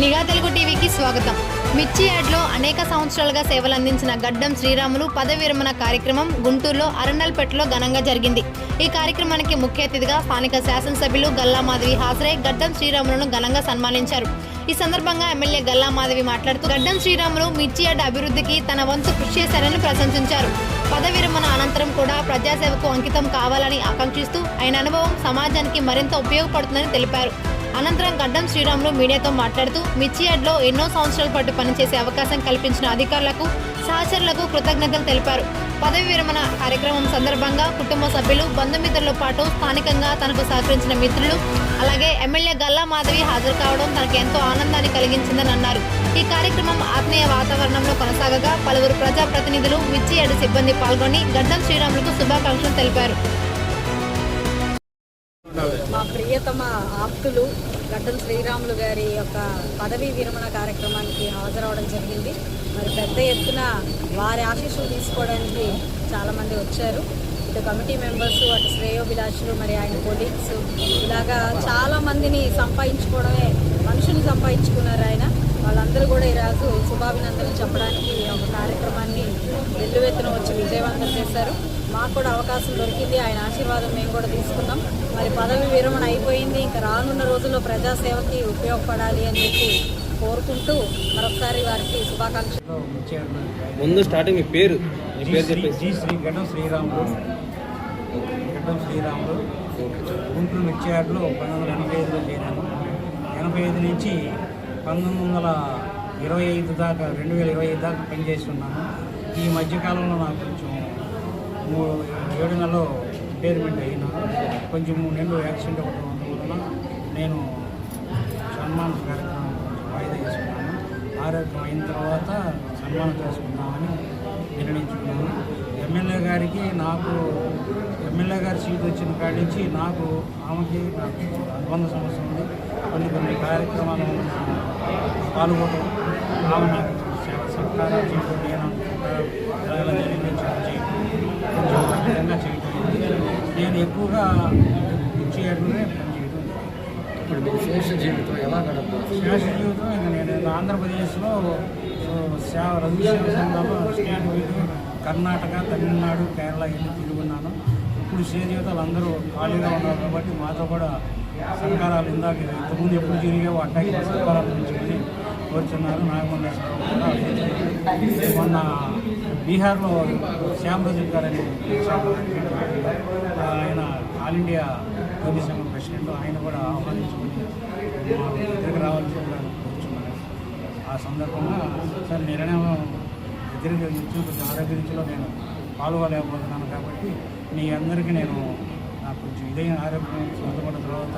నిఘా తెలుగు టీవీకి స్వాగతం. మిర్చి యాడ్లో అనేక సంవత్సరాలుగా సేవలు అందించిన గడ్డం శ్రీరాములు పదవి విరమణ కార్యక్రమం గుంటూరులో అరండల్పేటలో ఘనంగా జరిగింది. ఈ కార్యక్రమానికి ముఖ్య అతిథిగా స్థానిక శాసనసభ్యులు గల్లా మాధవి హాజరై గడ్డం శ్రీరాములను ఘనంగా సన్మానించారు. ఈ సందర్భంగా ఎమ్మెల్యే గల్లా మాధవి మాట్లాడుతూ గడ్డం శ్రీరాములు మిర్చి యార్డ్ అభివృద్ధికి తన వంతు కృషి చేశారని ప్రశంసించారు. పదవి విరమణ అనంతరం కూడా ప్రజాసేవకు అంకితం కావాలని ఆకాంక్షిస్తూ ఆయన అనుభవం సమాజానికి మరింత ఉపయోగపడుతుందని తెలిపారు. అనంతరం గడ్డం శ్రీరాములు మీడియాతో మాట్లాడుతూ మిర్చి యార్డ్లో ఎన్నో సంవత్సరాల పాటు పనిచేసే అవకాశం కల్పించిన అధికారులకు సహచరులకు కృతజ్ఞతలు తెలిపారు. పదవి విరమణ కార్యక్రమం సందర్భంగా కుటుంబ సభ్యులు బంధుమిత్రులతో పాటు స్థానికంగా తనకు సహకరించిన మిత్రులు అలాగే ఎమ్మెల్యే గల్లా మాధవి హాజరు కావడం తనకు ఎంతో ఆనందాన్ని కలిగించిందని అన్నారు. ఈ కార్యక్రమం ఆత్మీయ వాతావరణంలో కొనసాగగా పలువురు ప్రజాప్రతినిధులు మిర్చి యార్డ్ సిబ్బంది పాల్గొని గడ్డం శ్రీరాములకు శుభాకాంక్షలు తెలిపారు. మా ప్రియతమ ఆప్తులు గడ్డం శ్రీరాములు గారి యొక్క పదవీ విరమణ కార్యక్రమానికి హాజరవడం జరిగింది. మరి పెద్ద ఎత్తున వారి ఆశీస్సులు తీసుకోవడానికి చాలామంది వచ్చారు. ఇటు కమిటీ మెంబర్స్, అటు శ్రేయోభిలాషులు, మరి ఆయన కొలీగ్స్, ఇలాగా చాలామందిని సంపాదించుకోవడమే మనుషుల్ని సంపాదించుకున్నారు ఆయన. వాళ్ళందరూ కూడా ఈరోజు శుభాభినందనలు చెప్పడానికి ఒక కార్యక్రమాన్ని వెల్లువెత్తున వచ్చి విజయవంతం చేశారు. మాకు కూడా అవకాశం దొరికింది, ఆయన ఆశీర్వాదం మేము కూడా తీసుకున్నాం. మరి పదవి విరమణ అయిపోయింది, ఇంకా రానున్న రోజుల్లో ప్రజాసేవకి ఉపయోగపడాలి అని చెప్పి కోరుకుంటూ మరొకసారి వారికి శుభాకాంక్షలు. ముందు స్టార్టింగ్ మీ పేరు గడ్డం శ్రీరాములు గుంటూరు మిర్చి యార్డ్లో 1985లో చేరాను. 85 నుంచి 1925 దాకా 2025 దాకా పనిచేస్తున్నాను. ఈ మధ్యకాలంలో నాకు కొంచెం 7 నెలలు రిటైర్మెంట్ అయినా కొంచెం 3 నెలలు యాక్సిడెంట్ ఒకటి ఉండడం వలన నేను సన్మాన కార్యక్రమం వాయిదా చేసుకున్నాను. ఆరోగ్యం అయిన తర్వాత సన్మానం చేసుకుందామని నిర్ణయించుకున్నాను. ఎమ్మెల్యే గారికి ఎమ్మెల్యే గారి సీట్ వచ్చిన కాడి నుంచి నాకు ఆమెకి అనుబంధ సమస్య ఉంది. కొన్ని కార్యక్రమాలు పాల్గొనడం, ఆమె నాకు సత్కారాలు చేయడం, నేను విధంగా చేయడం. నేను ఎక్కువగా మిర్చి యార్డ్లోనే పనిచేయడం. ఇప్పుడు మీ శేష జీవితం ఎలా గడపాలి? శేష జీవితం ఇంకా నేను ఆంధ్రప్రదేశ్లో రఘుసేవ సంఘంలో స్టేట్ వైడ్ కర్ణాటక, తమిళనాడు, కేరళ ఇల్లు తిరుగున్నాను. ఇప్పుడు శేష జీవితాలు అందరూ ఖాళీగా ఉన్నారు కాబట్టి మాతో కూడా సత్కారాలు ఇంతకుముందు ఎప్పుడు జరిగావో అట్టాకి సత్కారాలు పెంచుకొని కోరుచున్నారు. నాగమల్లేశ్వరరావు కూడా మొన్న బీహార్లో శ్యామ్ రజక్ గారని ఆయన ఆల్ ఇండియా యోగి సంఘం ప్రెసిడెంట్, ఆయన కూడా ఆహ్వానించుకొని మా దగ్గరికి రావాల్సి కోరుచున్నారు. ఆ సందర్భంగా సార్ నిర్ణయం కొంచెం ఆరోగ్య రీతిలో నేను పాల్గొలేకపోతున్నాను కాబట్టి మీ అందరికీ నేను నాకు కొంచెం ఇదైన ఆరోగ్యం సొంతపడిన తర్వాత